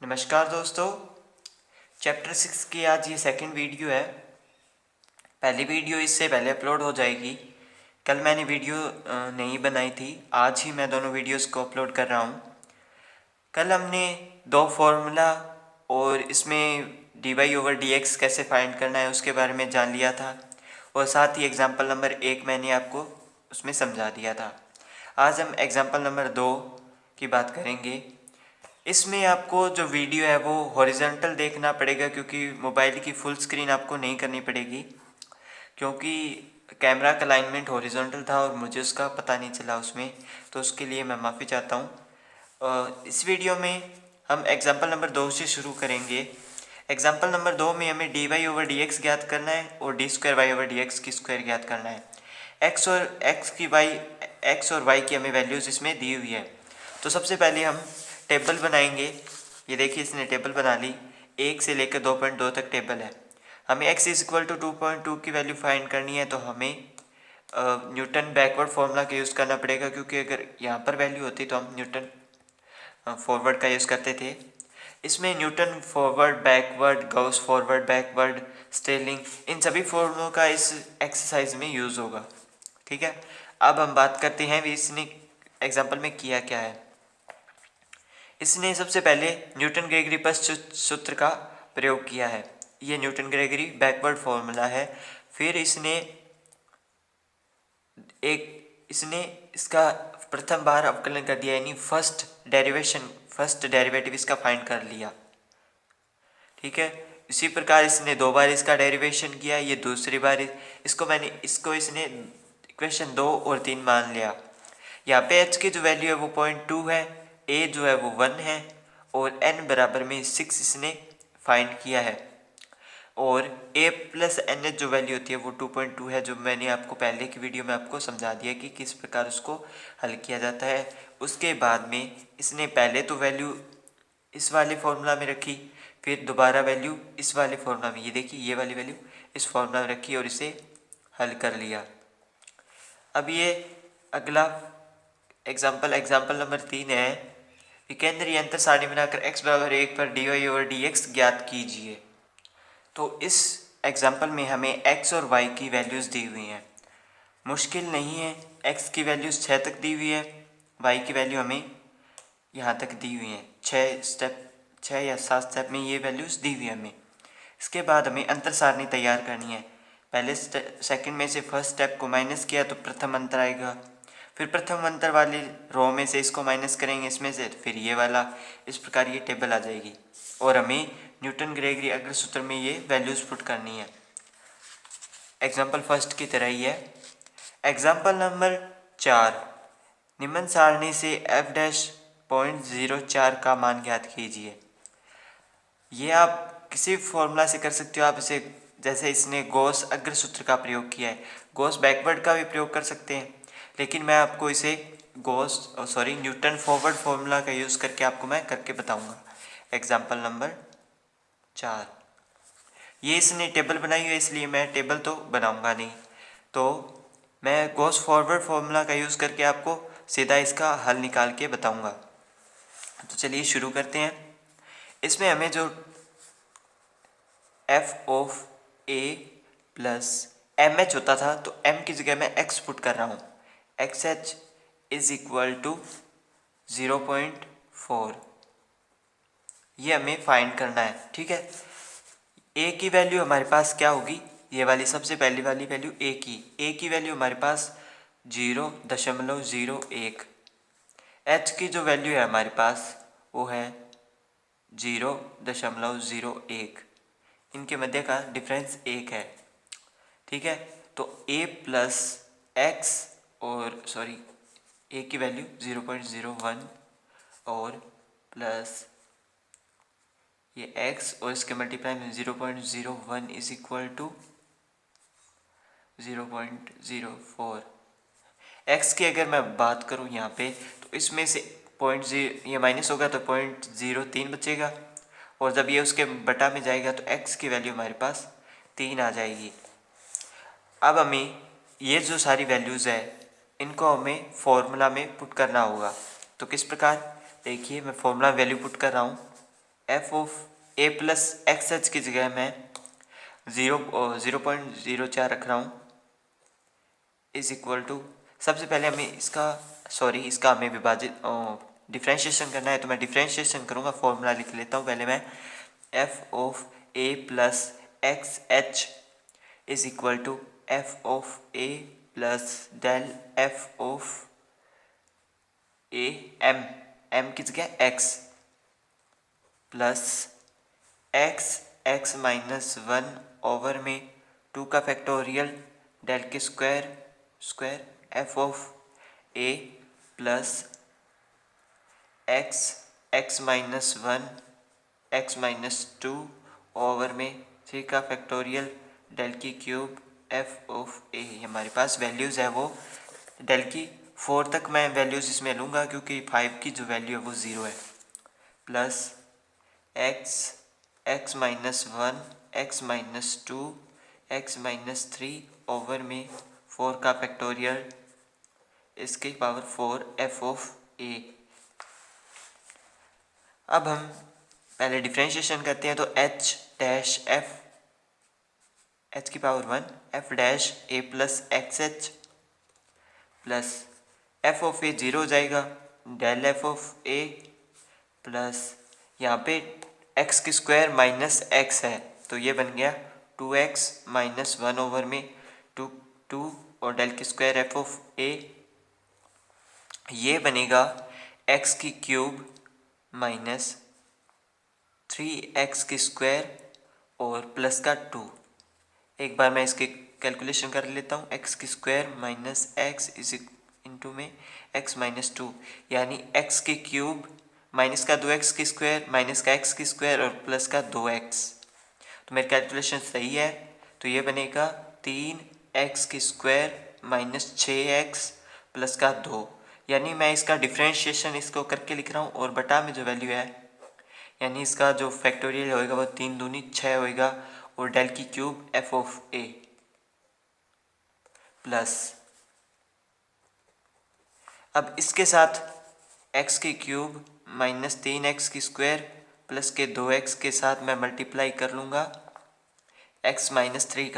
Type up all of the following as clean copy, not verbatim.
नमस्कार दोस्तों। चैप्टर 6 की आज ये सेकंड वीडियो है। पहली वीडियो इससे पहले अपलोड हो जाएगी। कल मैंने वीडियो नहीं बनाई थी, आज ही मैं दोनों वीडियोस को अपलोड कर रहा हूँ। कल हमने दो फॉर्मूला और इसमें dy/dx कैसे फाइंड करना है उसके बारे में जान लिया था, और साथ ही एग्जाम्पल नंबर 1 मैंने आपको उसमें समझा दिया था। आज हम एग्जाम्पल नंबर 2 की बात करेंगे। इसमें आपको जो वीडियो है वो हॉरिजॉन्टल देखना पड़ेगा, क्योंकि मोबाइल की फुल स्क्रीन आपको नहीं करनी पड़ेगी, क्योंकि कैमरा का अलाइनमेंट हॉरिजॉन्टल था और मुझे उसका पता नहीं चला उसमें, तो उसके लिए मैं माफ़ी चाहता हूँ। इस वीडियो में हम एग्जाम्पल नंबर 2 से शुरू करेंगे। एग्जाम्पल नंबर 2 में हमें dy/dx ज्ञात करना है और d²y/dx की स्क्वायर ज्ञात करना है। x और y की हमें वैल्यूज़ इसमें दी हुई है। तो सबसे पहले हम टेबल बनाएंगे। ये देखिए, इसने टेबल बना ली। 1 से लेकर 2.2 तक टेबल है। हमें x = 2.2 की वैल्यू फाइंड करनी है, तो हमें न्यूटन बैकवर्ड फार्मूला का यूज़ करना पड़ेगा, क्योंकि अगर यहाँ पर वैल्यू होती तो हम न्यूटन फॉरवर्ड का यूज़ करते थे। इसमें Newton forward, backward, Gauss forward, backward, Stirling, इन सभी फॉर्मूलों का इस एक्सरसाइज में यूज़ होगा। ठीक है, अब हम बात करते हैं भी इसने एग्जाम्पल में किया क्या है। इसने सबसे पहले न्यूटन ग्रेगरी फर्स्ट सूत्र का प्रयोग किया है। ये न्यूटन ग्रेगरी बैकवर्ड फॉर्मूला है। फिर इसने इसका प्रथम बार अवकलन कर दिया, यानी फर्स्ट डेरिवेटिव इसका फाइंड कर लिया। ठीक है, इसी प्रकार इसने 2 बार इसका डेरिवेशन किया। ये दूसरी बार इसको इसने इक्वेशन 2 और 3 मान लिया। यहाँ पे h की जो वैल्यू है वो 0.2 है, a जो है वो 1 है और n बराबर में 6 इसने फाइंड किया है। और a प्लस एन एच जो वैल्यू होती है वो 2.2 है, जो मैंने आपको पहले की वीडियो में आपको समझा दिया कि किस प्रकार उसको हल किया जाता है। उसके बाद में इसने पहले तो वैल्यू इस वाले फॉर्मूला में रखी, फिर दोबारा वैल्यू इस वाले फॉर्मूला में, ये देखिए ये वाली वैल्यू इस फॉर्मूला में रखी और इसे हल कर लिया। अब ये अगला एग्जाम्पल नंबर 3 है। विकेंद्रीय अंतर सारणी बनाकर x = 1 पर dy/dx ज्ञात कीजिए। तो इस एग्जाम्पल में हमें x और y की वैल्यूज़ दी हुई हैं। मुश्किल नहीं है, x की वैल्यूज़ 6 तक दी हुई है, y की वैल्यू हमें यहाँ तक दी हुई हैं। 6 या 7 स्टेप में ये वैल्यूज़ दी हुई है हमें। इसके बाद हमें अंतर सारणी तैयार करनी है। पहले सेकंड में से फर्स्ट स्टेप को माइनस किया तो प्रथम अंतर आएगा, फिर प्रथम अंतर वाली रो में से इसको माइनस करेंगे इसमें से, फिर ये वाला, इस प्रकार ये टेबल आ जाएगी और हमें न्यूटन ग्रेगरी अग्र सूत्र में ये वैल्यूज़ पुट करनी है। एग्जाम्पल फर्स्ट की तरह ही है। एग्जाम्पल नंबर 4, निम्न सारणी से f'.04 का मान ज्ञात कीजिए। ये आप किसी फॉर्मूला से कर सकते हो। आप इसे, जैसे इसने गॉस अग्र सूत्र का प्रयोग किया है, गॉस बैकवर्ड का भी प्रयोग कर सकते हैं, लेकिन मैं आपको इसे न्यूटन फॉरवर्ड फॉर्मूला का यूज़ करके आपको मैं करके बताऊंगा। एग्जाम्पल नंबर 4, ये इसने टेबल बनाई है इसलिए मैं टेबल तो बनाऊंगा नहीं, तो मैं गॉस फॉरवर्ड फॉर्मूला का यूज़ करके आपको सीधा इसका हल निकाल के बताऊंगा। तो चलिए शुरू करते हैं। इसमें हमें जो f(a) प्लस mh होता था, तो m की जगह मैं x पुट कर रहा हूँ। xh = 0.4, ये हमें फाइंड करना है। ठीक है, a की वैल्यू हमारे पास क्या होगी, ये वाली सबसे पहली वाली वैल्यू a की वैल्यू हमारे पास 0.01। h की जो वैल्यू है हमारे पास वो है 0.01। इनके मध्य का डिफरेंस 1 है। ठीक है, तो a प्लस एक्स और a की वैल्यू 0.01 और प्लस ये x और इसके मल्टीप्लाई में 0.01 इज इक्वल टू 0.04। x की अगर मैं बात करूँ यहाँ पे, तो इसमें से ये माइनस होगा तो 0.03 बचेगा, और जब ये उसके बटा में जाएगा तो x की वैल्यू हमारे पास 3 आ जाएगी। अब हमें ये जो सारी वैल्यूज़ है इनको हमें फॉर्मूला में पुट करना होगा। तो किस प्रकार, देखिए मैं फॉर्मूला वैल्यू पुट कर रहा हूँ। F of A plus x H की जगह मैं 0.04 रख रहा हूँ इज इक्वल टू, सबसे पहले हमें इसका हमें विभाजित डिफ्रेंशिएशन करना है, तो मैं डिफ्रेंशिएशन करूँगा, फॉर्मूला लिख लेता हूँ पहले मैं। F of A plus x h is equal to F of A plus del F of a m की जगह x plus x minus 1 over में 2 का फैक्टोरियल डेल के square f of A plus x minus 1 x minus 2 over में 3 का factorial del की cube f of a. हमारे पास वैल्यूज़ है वो डेल की 4 तक मैं वैल्यूज़ इसमें लूँगा क्योंकि 5 की जो वैल्यू है वो 0 है, plus x minus 1 x minus 2 x minus 3 over में 4 का फैक्टोरियल इसकी पावर 4 एफ ऑफ ए। अब हम पहले डिफ्रेंशिएशन करते हैं, तो एच डैश एच की power 1 F dash A plus x H plus F of A 0 हो जाएगा, del F of A plus यहाँ पे एक्स की स्क्वायर माइनस एक्स है तो ये बन गया 2x माइनस 1 ओवर में 2 और डेल की स्क्वायर एफ ऑफ ए, ये बनेगा x की क्यूब माइनस 3x की स्क्वायर और प्लस का 2। एक बार मैं इसकी कैलकुलेशन कर लेता हूँ, x की square minus x is into में x माइनस 2 यानी x की क्यूब माइनस का 2x की स्क्वायर माइनस का x की स्क्वायर और प्लस का 2x। तो मेरी कैलकुलेशन सही है, तो ये बनेगा 3x की स्क्वायर माइनस 6x प्लस का 2, यानी मैं इसका डिफ्रेंशिएशन इसको करके लिख रहा हूँ और बटा में जो वैल्यू है यानी इसका जो फैक्टोरियल होएगा वो 3 दूनी 6 होएगा और डेल की cube f of A plus, अब इसके साथ x की क्यूब माइनस 3x की स्क्वायर प्लस के 2x के साथ मैं मल्टीप्लाई कर लूँगा x माइनस 3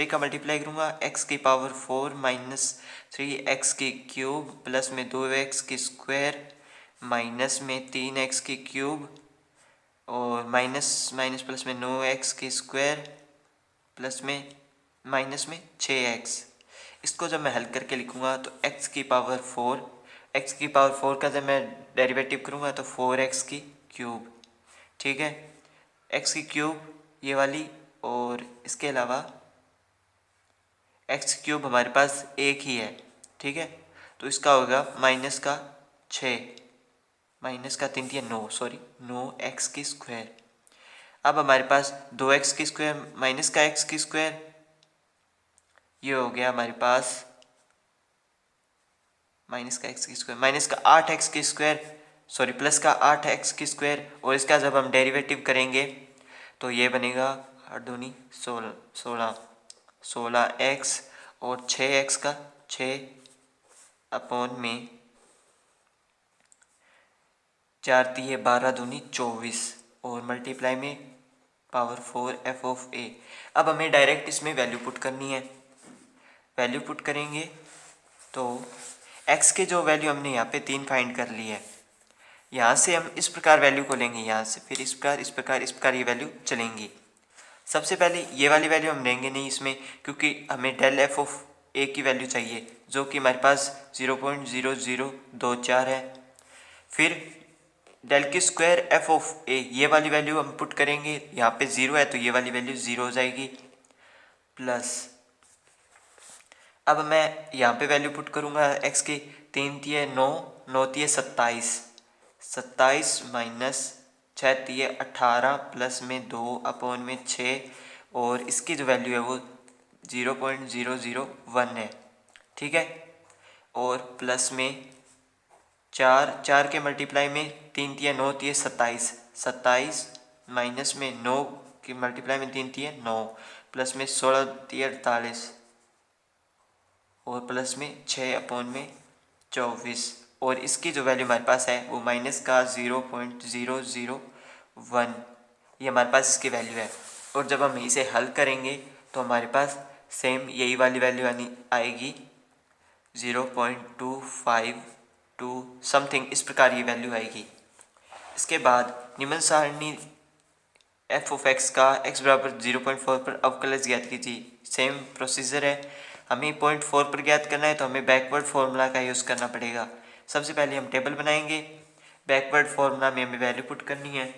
का मल्टीप्लाई करूँगा x की पावर 4 माइनस 3x की क्यूब प्लस में 2x की स्क्वायर माइनस में 3x की क्यूब और माइनस प्लस में 9x की स्क्वायर प्लस में माइनस में 6x। इसको जब मैं हल करके लिखूँगा तो x की पावर 4 का जब मैं डेरिवेटिव करूँगा तो 4x की क्यूब, ठीक है, x की क्यूब ये वाली और इसके अलावा x क्यूब हमारे पास एक ही है, ठीक है, तो इसका होगा माइनस का 9x की स्क्वायर। अब हमारे पास 2x की स्क्वायर माइनस का x की स्क्वायर, ये हो गया हमारे पास माइनस का 8x की स्क्वायर प्लस का 8x की स्क्वायर और इसका जब हम डेरिवेटिव करेंगे तो ये बनेगा 8 दूनी 16x और 6x का 6 अपॉन में 4 तिये 12 दूनी 24 और मल्टीप्लाई में पावर 4 एफ ऑफ ए। अब हमें डायरेक्ट इसमें वैल्यू पुट करनी है, वैल्यू पुट करेंगे तो x के जो वैल्यू हमने यहाँ पे 3 फाइंड कर ली है, यहाँ से हम इस प्रकार वैल्यू को लेंगे, यहाँ से फिर इस प्रकार ये वैल्यू चलेंगी। सबसे पहले ये वाली वैल्यू हम लेंगे नहीं इसमें क्योंकि हमें डेल एफ ऑफ ए की वैल्यू चाहिए जो कि हमारे पास 0.0024 है। फिर डेल की स्क्वायर एफ ऑफ ए ये वाली वैल्यू हम पुट करेंगे, यहाँ पे 0 है तो ये वाली वैल्यू 0 हो जाएगी, प्लस अब मैं यहाँ पे वैल्यू पुट करूँगा x की 3 तिये 9 9 तिये 27 माइनस 6 तिये 18 प्लस में 2 अपॉन में 6 और इसकी जो वैल्यू है वो 0.001 है, ठीक है, और प्लस में 4 के मल्टीप्लाई में 3 तिये 9 तिये 27 माइनस में 9 के मल्टीप्लाई में 3 तिये 9 प्लस में 16 तिये 48 और प्लस में 6 अपॉन में 24 और इसकी जो वैल्यू हमारे पास है वो माइनस का 0.001, ये हमारे पास इसकी वैल्यू है। और जब हम इसे हल करेंगे तो हमारे पास सेम यही वाली वैल्यू आएगी 0.252 समथिंग, इस प्रकार ये वैल्यू आएगी। इसके बाद निम्न सारणी एफ ऑफ एक्स का x बराबर 0.4 पर अवकलज ज्ञात कीजिए। सेम प्रोसीजर है, हमें 0.4 पर ज्ञात करना है तो हमें बैकवर्ड फॉर्मूला का यूज़ करना पड़ेगा। सबसे पहले हम टेबल बनाएंगे, बैकवर्ड फॉर्मूला में हमें वैल्यू पुट करनी है।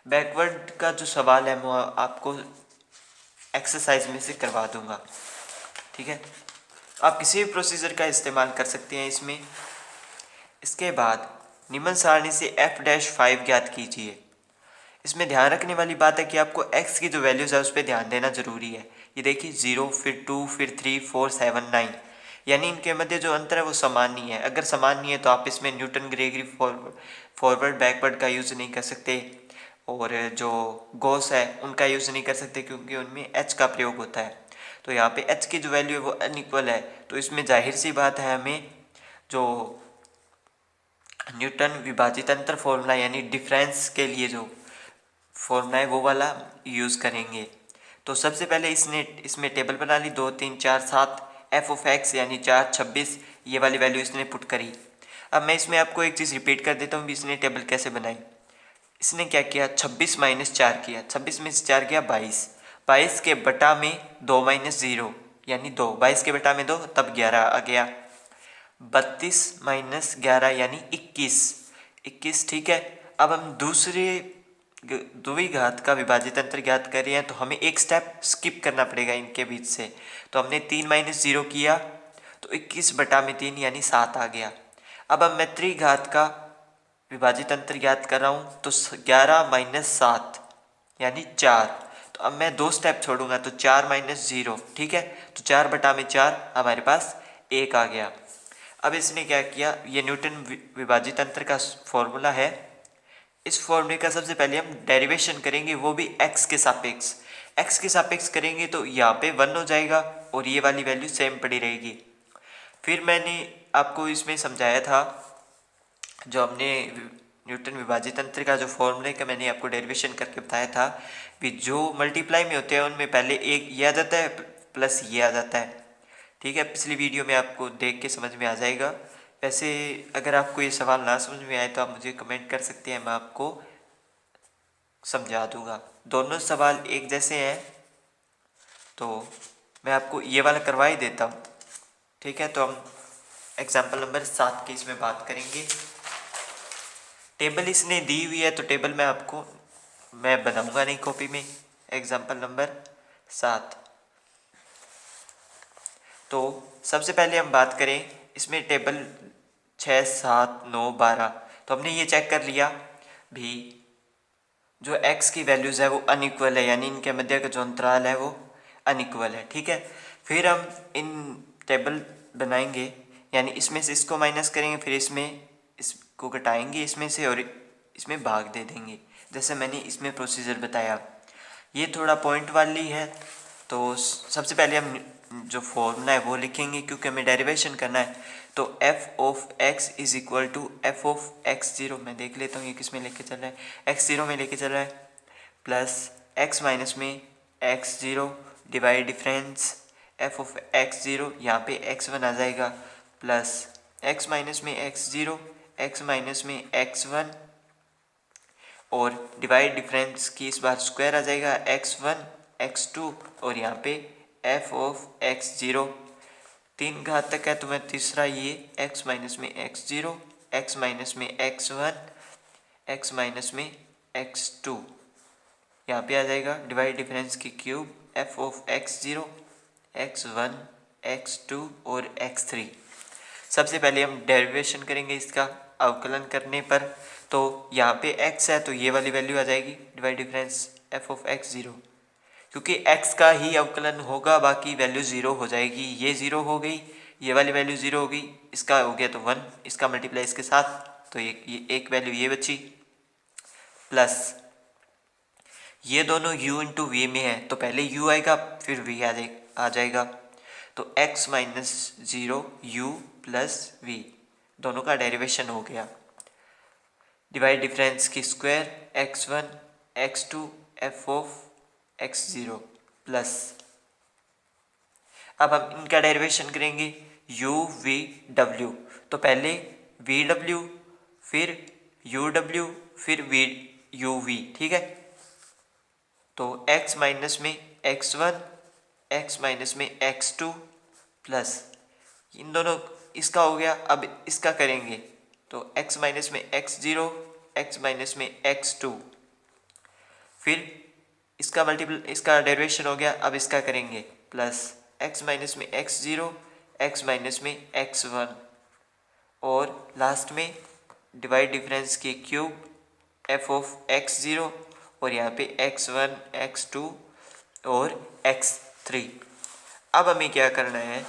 बैकवर्ड का जो सवाल है वो आपको एक्सरसाइज में से करवा दूंगा, ठीक है। आप किसी भी प्रोसीजर का इस्तेमाल कर सकते हैं इसमें। इसके बाद निम्न सारणी से f-5 ज्ञात कीजिए। इसमें ध्यान रखने वाली बात है कि आपको x की जो वैल्यूज़ है उस पर ध्यान देना जरूरी है। ये देखिए 0, फिर 2, फिर 3, 4, 7, 9, यानी इनके मध्य जो अंतर है वो समान नहीं है। अगर समान नहीं है तो आप इसमें न्यूटन ग्रेगरी फॉरवर्ड बैकवर्ड का यूज़ नहीं कर सकते, और जो गॉस है उनका यूज़ नहीं कर सकते क्योंकि उनमें h का प्रयोग होता है। तो यहाँ पे h की जो वैल्यू है वो अनइक्वल है, तो इसमें जाहिर सी बात है हमें जो न्यूटन विभाजित अंतर फॉर्मूला यानी डिफरेंस के लिए जो फॉर्मूला है वो वाला यूज़ करेंगे। तो सबसे पहले इसमें टेबल बना ली, 2, 3, 4, 7 एफ ऑफ एक्स यानी 4, 26, ये वाली वैल्यू इसने पुट करी। अब मैं इसमें आपको एक चीज़ रिपीट कर देता हूँ, इसने टेबल कैसे बनाई। इसने क्या किया, 26 माइनस 4 किया, 26 में से 4 किया 22, 22 के बटा में 2 माइनस 0 यानी 2, 22 के बटा में 2 तब 11 आ गया, 32 माइनस 11 यानी 21, ठीक है। अब हम दूसरे द्विघात का विभाजित अंतर ज्ञात कर रहे हैं तो हमें एक स्टेप स्किप करना पड़ेगा इनके बीच से। तो हमने 3 माइनस 0 किया तो 21 बटा में 3 यानी 7 आ गया। अब मैं त्रिघात का विभाजित अंतर ज्ञात कर रहा हूँ तो 11 माइनस 7 यानी 4। तो अब मैं 2 स्टेप छोड़ूंगा तो 4 माइनस 0, ठीक है। तो 4 बटा में 4 हमारे पास 1 आ गया। अब इसने क्या किया, ये न्यूटन विभाजित अंतर का फॉर्मूला है। इस फॉर्मूले का सबसे पहले हम डेरिवेशन करेंगे, वो भी x के सापेक्ष। x के सापेक्ष करेंगे तो यहाँ पे 1 हो जाएगा और ये वाली वैल्यू सेम पड़ी रहेगी। फिर मैंने आपको इसमें समझाया था, जो हमने न्यूटन विभाजित अंतर का जो फॉर्मूले का मैंने आपको डेरिवेशन करके बताया था कि जो मल्टीप्लाई में होते हैं उनमें पहले एक ये आ जाता है प्लस ये आ जाता है, ठीक है। पिछली वीडियो में आपको देख के समझ में आ जाएगा। वैसे अगर आपको ये सवाल ना समझ में आए तो आप मुझे कमेंट कर सकते हैं, मैं आपको समझा दूंगा। दोनों सवाल एक जैसे हैं तो मैं आपको ये वाला करवा ही देता हूँ, ठीक है। तो हम एग्जाम्पल नंबर 7 की इसमें बात करेंगे। टेबल इसने दी हुई है तो टेबल मैं बनाऊंगा नहीं कॉपी में। एग्जाम्पल नंबर 7, तो सबसे पहले हम बात करें इसमें टेबल 6, 7, 9, 12, तो हमने ये चेक कर लिया भी जो x की वैल्यूज़ है वो अनइक्वल है, यानी इनके मध्य का जो अंतराल है वो अनइक्वल है, ठीक है। फिर हम इन टेबल बनाएंगे, यानी इसमें से इसको माइनस करेंगे, फिर इसको घटाएंगे इसमें से और इसमें भाग दे देंगे, जैसे मैंने इसमें प्रोसीजर बताया। ये थोड़ा पॉइंट वाली है, तो सबसे पहले हम जो फॉर्मूला है वो लिखेंगे क्योंकि हमें डेरिवेशन करना है। तो f of x is equal to F of x0, मैं देख लेता हूँ ये किस में लेके चल रहा है, x0 में लेके चल रहा है, प्लस x माइनस में x0 divide difference f of x0, यहाँ पे x1 आ जाएगा, प्लस x माइनस में x0, x माइनस में x1 और डिवाइड डिफरेंस की इस बार स्क्वायर आ जाएगा, x1 x2 और यहाँ पे f ऑफ x0 3 घात तक है तो मैं तीसरा ये x माइनस में x0, x माइनस में x1, x माइनस में x2 यहाँ पे आ जाएगा, डिवाइड डिफरेंस की cube f of x0, x1, x2 और x3। सबसे पहले हम डेरिवेशन करेंगे इसका अवकलन करने पर, तो यहाँ पे x है तो ये वाली वैल्यू आ जाएगी, divide difference f of x0, क्योंकि x का ही अवकलन होगा बाकी वैल्यू 0 हो जाएगी। ये 0 हो गई, ये वाली वैल्यू 0 हो गई, इसका हो गया तो 1, इसका मल्टीप्लाई इसके साथ तो ये एक वैल्यू ये बची, प्लस ये दोनों u इंटू वी में है तो पहले u आएगा फिर v आ जाएगा, तो x minus 0 u plus v दोनों का डेरिवेशन हो गया। डिवाइड डिफरेंस की square x1 x2 f of x0 plus, अब हम इनका डेरिवेशन करेंगे u v w। तो पहले v w, फिर u w, फिर v u v, ठीक है। तो x माइनस में x1, x माइनस में x2 प्लस इन दोनों, इसका हो गया। अब इसका करेंगे तो x माइनस में x0, x माइनस में x2, फिर इसका डेरिवेशन हो गया। अब इसका करेंगे प्लस x माइनस में x0, x माइनस में x1 और लास्ट में डिवाइड डिफरेंस के क्यूब f ऑफ x0 और यहाँ पे x1, x2 और x3। अब हमें क्या करना है,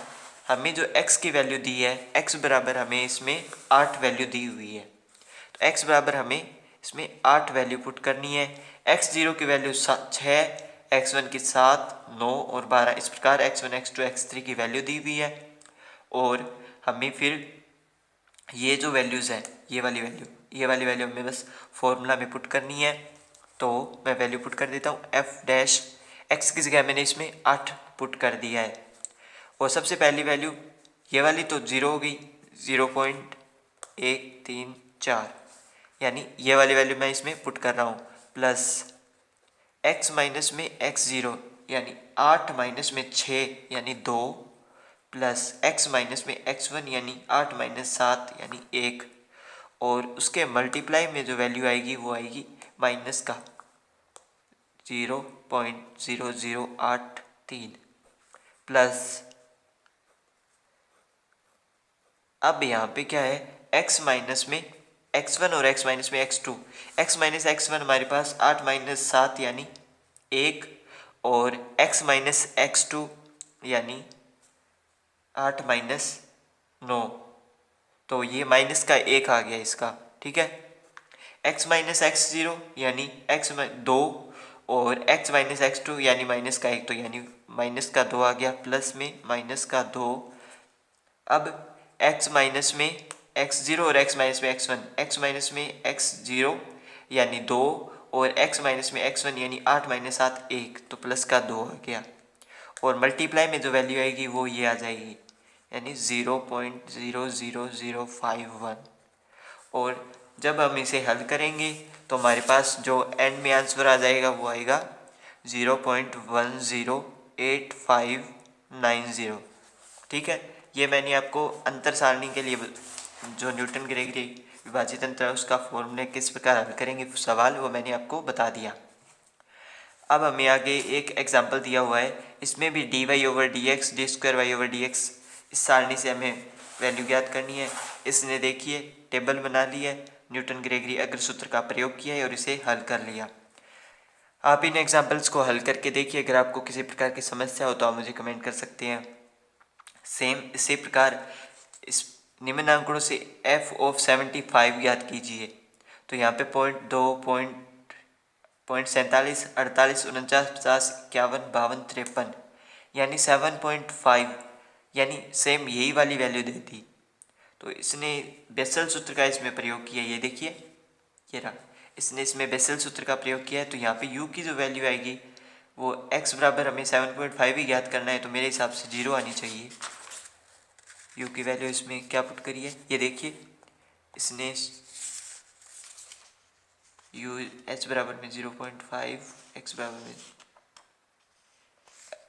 हमें जो x की वैल्यू दी है, x बराबर हमें इसमें 8 वैल्यू दी हुई है, तो x बराबर हमें इसमें 8 वैल्यू पुट करनी है। x0 की वैल्यू 6, x1 की 7, 9 और 12, इस प्रकार x1, x2, x3 की वैल्यू दी हुई है। और हमें फिर ये जो वैल्यूज़ हैं, ये वाली वैल्यू हमें बस फॉर्मूला में पुट करनी है। तो मैं वैल्यू पुट कर देता हूँ, f डैश x की जगह मैंने इसमें 8 पुट कर दिया है। और सबसे पहली वैल्यू ये वाली तो 0 हो गई, 0.134, यानी ये वाली वैल्यू मैं इसमें पुट कर रहा हूँ, प्लस x माइनस में x0 यानी 8 माइनस में 6 यानी 2, प्लस x माइनस में x1 यानी 8 माइनस 7 यानी 1, और उसके मल्टीप्लाई में जो वैल्यू आएगी वो आएगी माइनस का 0.0083 प्लस, अब यहाँ पे क्या है, x माइनस में x1 और x माइनस में x2। x माइनस x1 हमारे पास 8 माइनस 7 यानी 1 और x माइनस x2 यानी 8 माइनस 9, तो ये माइनस का 1 आ गया इसका, ठीक है। x माइनस x0 यानी x2 और x माइनस x2 यानी माइनस का 1, तो यानी माइनस का 2 आ गया, प्लस में माइनस का 2। अब x माइनस में x0 और x माइनस में x1, x माइनस में x0 यानी 2 और x माइनस में x1 यानी 8 माइनस 7 1, तो प्लस का 2 आ गया। और मल्टीप्लाई में जो वैल्यू आएगी वो ये आ जाएगी, यानी 0.00051। और जब हम इसे हल करेंगे तो हमारे पास जो एंड में आंसर आ जाएगा वो आएगा 0.108590, ठीक है। ये मैंने आपको अंतर सारणी के लिए जो न्यूटन ग्रेगरी विभाजित अंतर है उसका फॉर्मूले किस प्रकार हल करेंगे सवाल, वो मैंने आपको बता दिया। अब हमें आगे एक एग्जाम्पल दिया हुआ है, इसमें भी dy over D X, D square Y over D X, इस सारणी से हमें वैल्यू ज्ञात करनी है। इसने देखिए टेबल बना ली है, न्यूटन ग्रेगरी अग्र सूत्र का प्रयोग किया है और इसे हल कर लिया। आप इन एग्जाम्पल्स को हल करके देखिए, अगर आपको किसी प्रकार की समस्या हो तो आप मुझे कमेंट कर सकते हैं। सेम इसी प्रकार इस निम्न आंकड़ों से f ऑफ 75 ज्ञात कीजिए। तो यहाँ पे 0.2, 0.47, 48, 49, 50, 51, 52, 53 यानी 7.5, यानी सेम यही वाली वैल्यू देती। तो इसने बेसल सूत्र का इसमें प्रयोग किया, ये देखिए ये रहा, इसने इसमें बेसल सूत्र का प्रयोग किया है। तो यहाँ पे u की जो वैल्यू आएगी वो x बराबर हमें 7.5 ही ज्ञात करना है, तो मेरे हिसाब से 0 आनी चाहिए। u की वैल्यू इसमें क्या पुट करिए, ये देखिए इसने u h बराबर में 0.5, x बराबर में,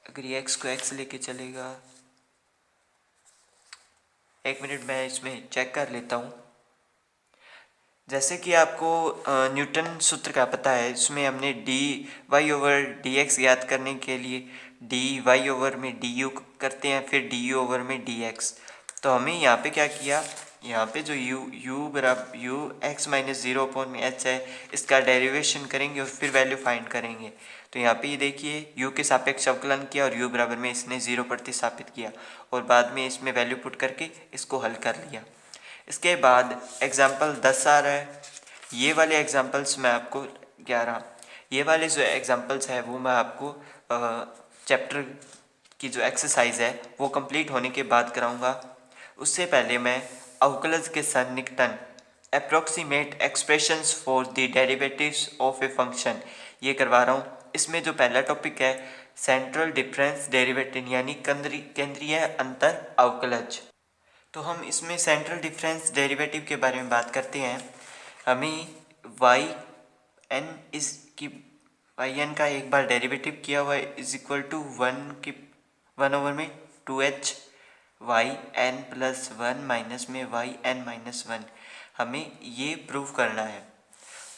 अगर ये x को x लेके चलेगा, एक मिनट मैं इसमें चेक कर लेता हूँ। जैसे कि आपको न्यूटन सूत्र का पता है, इसमें हमने D Y over D X ज्ञात करने के लिए डी वाई ओवर में डी यू करते हैं, फिर डी यू ओवर में डी एक्स। तो हमें यहाँ पे क्या किया, यहाँ पे जो u बराबर यू एक्स माइनस 0 अपॉन में h है, इसका डेरिवेशन करेंगे और फिर वैल्यू फाइंड करेंगे। तो यहाँ पे ये देखिए u के सापेक्ष अवकलन किया और u बराबर में इसने 0 प्रतिस्थापित किया और बाद में इसमें वैल्यू पुट करके इसको हल कर लिया। इसके बाद एग्जाम्पल 10 आ रहा है, ये वाले एग्जाम्पल्स मैं आपको 11, ये वाले जो एग्जाम्पल्स है वो मैं आपको चैप्टर की जो एक्सरसाइज है वो कंप्लीट होने के बाद कराऊंगा। उससे पहले मैं अवकलज के सन्निकटन, approximate expressions for the derivatives of a function, ये करवा रहा हूँ। इसमें जो पहला टॉपिक है सेंट्रल डिफरेंस डेरिवेटिव यानी केंद्रीय अंतर अवकलज। तो हम इसमें सेंट्रल डिफरेंस डेरिवेटिव के बारे में बात करते हैं। हमें वाई एन का एक बार डेरिवेटिव किया हुआ है is equal to 1/2h Y N plus 1 minus में वाई एन माइनस 1, हमें ये प्रूव करना है।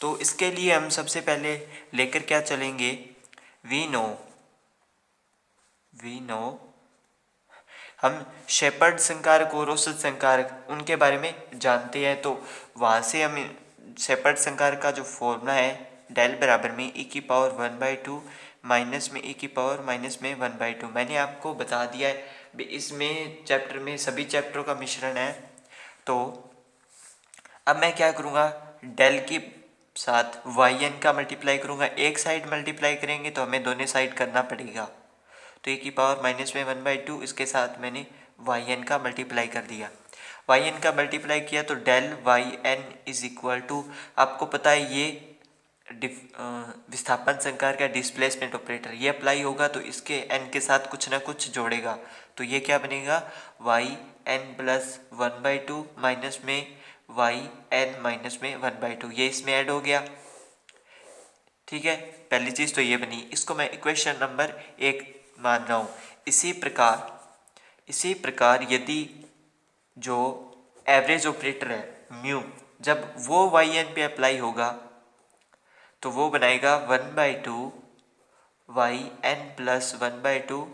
तो इसके लिए हम सबसे पहले लेकर क्या चलेंगे, वी नो हम शेपर्ड संकारक और औसत संकारक उनके बारे में जानते हैं। तो वहाँ से हम शेपर्ड संकारक का जो फॉर्मूला है डेल बराबर में e की पावर 1/2 माइनस में e की पावर माइनस में 1/2, मैंने आपको बता दिया है। इसमें चैप्टर में सभी चैप्टरों का मिश्रण है। तो अब मैं क्या करूँगा, डेल के साथ वाई एन का मल्टीप्लाई करूँगा। एक साइड मल्टीप्लाई करेंगे तो हमें दोनों साइड करना पड़ेगा। तो e की पावर माइनस में 1/2, इसके साथ मैंने वाई एन का मल्टीप्लाई कर दिया। वाई एन का मल्टीप्लाई किया तो del Y N is equal to, आपको पता है ये विस्थापन संकार का डिस्प्लेसमेंट ऑपरेटर, ये अप्लाई होगा तो इसके एन के साथ कुछ ना कुछ जोड़ेगा। तो ये क्या बनेगा, वाई एन प्लस 1/2 माइनस में वाई एन माइनस में 1/2, ये इसमें ऐड हो गया। ठीक है, पहली चीज़ तो ये बनी, इसको मैं इक्वेशन नंबर 1 मान रहा हूँ। इसी प्रकार यदि जो एवरेज ऑपरेटर है म्यू, जब वो वाई एन पे अप्लाई होगा तो वो बनाएगा 1/2 वाई एन प्लस 1/2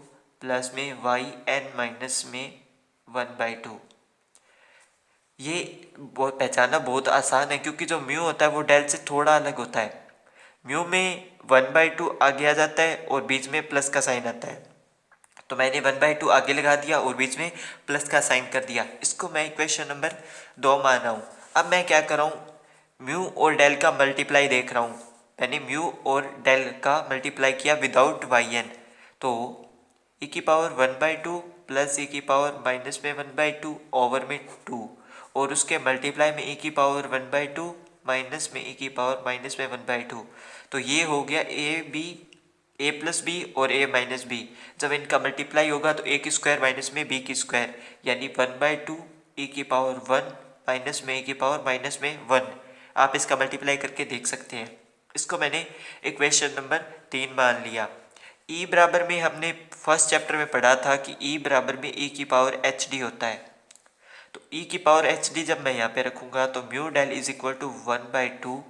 प्लस में वाई एन माइनस में 1/2। ये बहुत पहचानना बहुत आसान है क्योंकि जो म्यू होता है वो डेल से थोड़ा अलग होता है। म्यू में 1/2 आगे आ जाता है और बीच में प्लस का साइन आता है, तो मैंने 1/2 आगे लगा दिया और बीच में प्लस का साइन कर दिया। इसको मैं इक्वेशन नंबर 2 मान रहा हूँ। अब मैं क्या कर रहा हूँ, म्यू और डेल का मल्टीप्लाई देख रहा हूँ। मैंने म्यू और डेल का मल्टीप्लाई किया विदाउट वाई एन, तो e की पावर 1/2 प्लस e की पावर माइनस में 1/2 ओवर में 2, और उसके मल्टीप्लाई में e की पावर 1/2 माइनस में e की पावर माइनस में 1/2। तो ये हो गया ए प्लस बी और ए माइनस बी। जब इनका मल्टीप्लाई होगा तो ए की स्क्वायर माइनस में बी की स्क्वायर, यानी 1/2 e की पावर 1 माइनस में e की पावर माइनस में 1। आप इसका मल्टीप्लाई करके देख सकते हैं। इसको मैंने इक्वेशन नंबर 3 मान लिया। e बराबर में हमने फर्स्ट चैप्टर में पढ़ा था कि e बराबर में e की पावर एच डी होता है। तो e की पावर एच डी जब मैं यहाँ पे रखूँगा तो mu del is equal to 1/2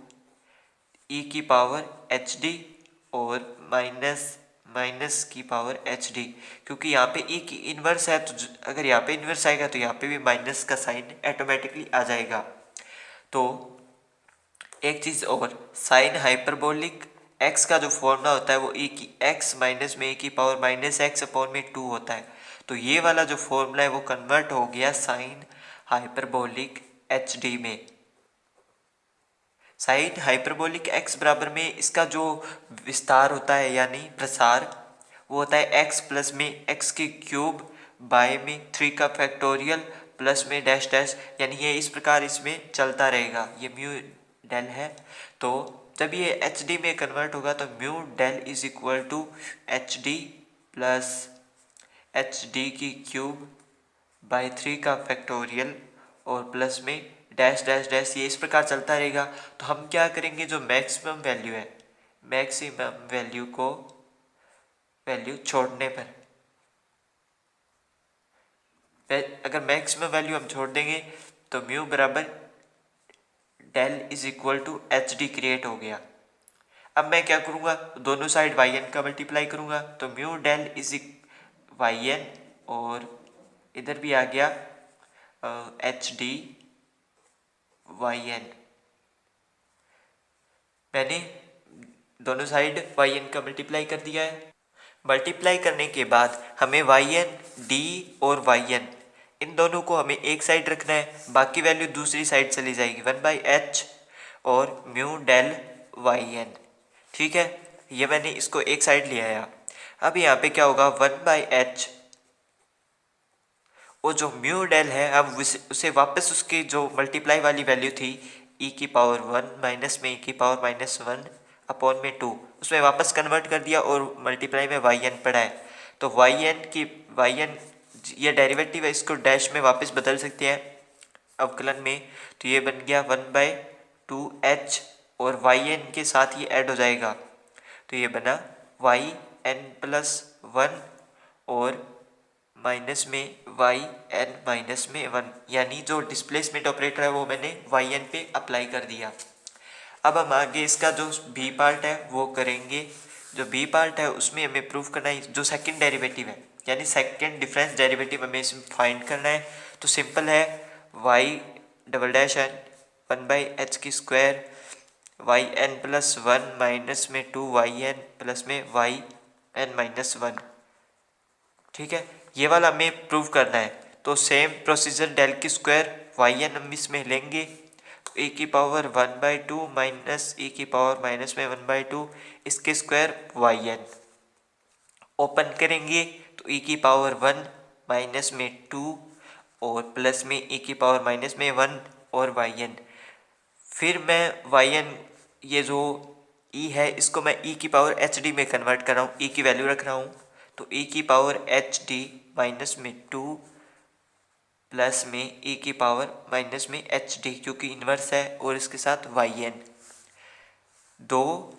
e की पावर एच डी और माइनस की पावर एच डी, क्योंकि यहाँ पे e की इन्वर्स है तो अगर यहाँ पे इन्वर्स आएगा तो यहाँ पे भी माइनस का साइन ऑटोमेटिकली आ जाएगा। तो एक चीज़ और, साइन हाइपरबोलिक x का जो फॉर्मूला होता है वो e की x माइनस में e की पावर माइनस x अपॉन में 2 होता है। तो ये वाला जो फॉर्मूला है वो कन्वर्ट हो गया साइन हाइपरबोलिक एच डी में। साइन हाइपरबोलिक x बराबर में इसका जो विस्तार होता है यानी प्रसार, वो होता है x प्लस में x की क्यूब बाय में 3 का फैक्टोरियल प्लस में डैश डैश, यानी ये इस प्रकार इसमें चलता रहेगा। ये म्यू डेल है, तो जब ये एच डी में कन्वर्ट होगा तो mu del is equal to H D plus H D की क्यूब बाय 3 का फैक्टोरियल और प्लस में डैश डैश डैश, ये इस प्रकार चलता रहेगा। तो हम क्या करेंगे, जो मैक्सिमम वैल्यू है, मैक्सिमम वैल्यू छोड़ने पर, अगर मैक्सिमम वैल्यू हम छोड़ देंगे तो म्यू बराबर del is equal to H D create हो गया। अब मैं क्या करूँगा, दोनों साइड वाई एन का मल्टीप्लाई करूँगा तो mu del is Y N और इधर भी आ गया एच डी वाई एन। मैंने दोनों साइड वाई एन का मल्टीप्लाई कर दिया है। मल्टीप्लाई करने के बाद हमें वाई एन डी और वाई एन इन दोनों को हमें एक साइड रखना है, बाकी वैल्यू दूसरी साइड चली जाएगी 1/h और म्यू डेल वाई एन। ठीक है, ये मैंने इसको एक साइड ले आया। अब यहाँ पे क्या होगा, 1/h वो जो म्यू डेल है अब उसे वापस उसकी जो मल्टीप्लाई वाली वैल्यू थी e की पावर 1 माइनस में e की पावर माइनस 1 अपॉन में 2 उसमें वापस कन्वर्ट कर दिया और मल्टीप्लाई में yn पड़ा है। तो yn ये डेरिवेटिव है, इसको डैश में वापस बदल सकते हैं अवकलन में। तो ये बन गया 1/2h और yn के साथ ये ऐड हो जाएगा। तो ये बना yn+1 और माइनस में yn-1, यानी जो डिस्प्लेसमेंट ऑपरेटर है वो मैंने yn पे अप्लाई कर दिया। अब हम आगे इसका जो b पार्ट है वो करेंगे। जो b पार्ट है उसमें हमें प्रूव करना है जो सेकंड डेरिवेटिव है, यानी सेकंड डिफरेंस डेरिवेटिव हमें इसमें फाइंड करना है। तो सिंपल है y"n 1/h² yn+1 माइनस में 2yn प्लस में yn-1। ठीक है, ये वाला हमें प्रूव करना है। तो सेम प्रोसीजर डेल की स्क्वायर yn हम इसमें लेंगे e की पावर 1/2 माइनस e की पावर माइनस में 1/2 इसके स्क्वायर yn ओपन करेंगे तो e की पावर 1 माइनस में 2 और प्लस में e की पावर माइनस में 1 और yn। फिर मैं yn ये जो e है इसको मैं e की पावर hd में कन्वर्ट कर रहा हूँ, e की वैल्यू रख रहा हूँ। तो e की पावर hd माइनस में 2 प्लस में e की पावर माइनस में hd क्योंकि इन्वर्स है और इसके साथ yn 2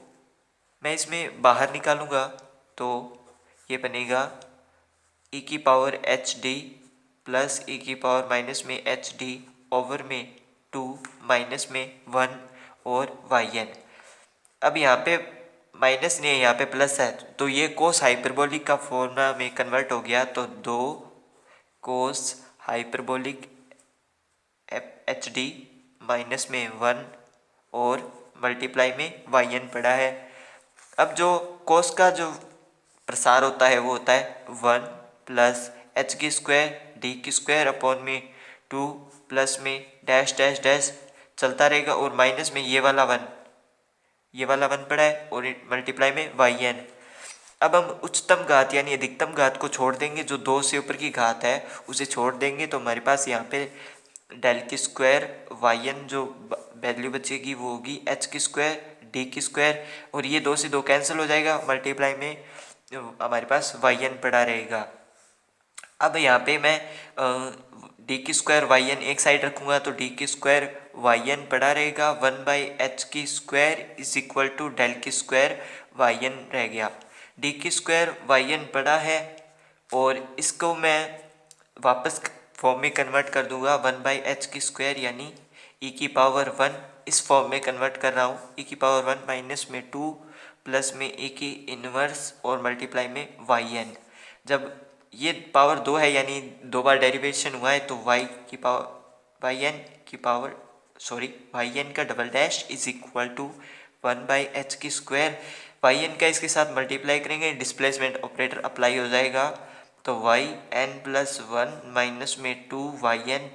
मैं इसमें बाहर निकालूंगा तो ये बनेगा e की पावर hd प्लस e की पावर माइनस में hd ओवर में 2 माइनस में 1 और yn। अब यहाँ पे माइनस नहीं है, यहाँ पे प्लस है, तो ये कोस हाइपरबोलिक का फॉर्मूला में कन्वर्ट हो गया। तो 2 कोस हाइपरबोलिक hd माइनस में 1 और मल्टीप्लाई में yn पड़ा है। अब जो कोस का जो प्रसार होता है वो होता है 1 प्लस h² अपॉन में 2 प्लस में डैश डैश डैश चलता रहेगा और माइनस में ये वाला 1 पड़ा है और मल्टीप्लाई में yn। अब हम उच्चतम घात यानी अधिकतम घात को छोड़ देंगे, जो 2 से ऊपर की घात है उसे छोड़ देंगे। तो हमारे पास यहाँ पे डेल की स्क्वायर yn जो वैल्यू बचेगी वो होगी h² d² और ये 2 से 2 कैंसिल हो जाएगा, मल्टीप्लाई में हमारे पास yn पड़ा रहेगा। अब यहाँ पे मैं d² yn एक साइड रखूँगा तो d² yn पड़ा रहेगा 1/h² is equal to del की स्क्वायर yn रह गया। d² yn पड़ा है और इसको मैं वापस फॉर्म में कन्वर्ट कर दूंगा 1/h² यानी e की पावर 1 इस फॉर्म में कन्वर्ट कर रहा हूँ। e की पावर 1 माइनस में 2 प्लस में e की इन्वर्स और मल्टीप्लाई में yn। जब ये पावर 2 है यानी 2 बार डेरिवेशन हुआ है तो yn का double dash is equal to 1/h²। yn का इसके साथ मल्टीप्लाई करेंगे, डिस्प्लेसमेंट ऑपरेटर अप्लाई हो जाएगा। तो yn+1 माइनस में 2yn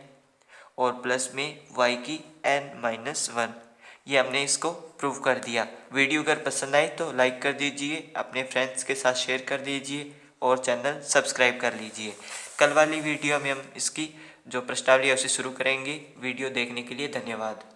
और प्लस में y की n-1। ये हमने इसको प्रूव कर दिया। वीडियो अगर पसंद आए तो लाइक कर दीजिए, अपने फ्रेंड्स के साथ शेयर कर दीजिए और चैनल सब्सक्राइब कर लीजिए। कल वाली वीडियो में हम इसकी जो प्रश्नावली है उसे शुरू करेंगे। वीडियो देखने के लिए धन्यवाद।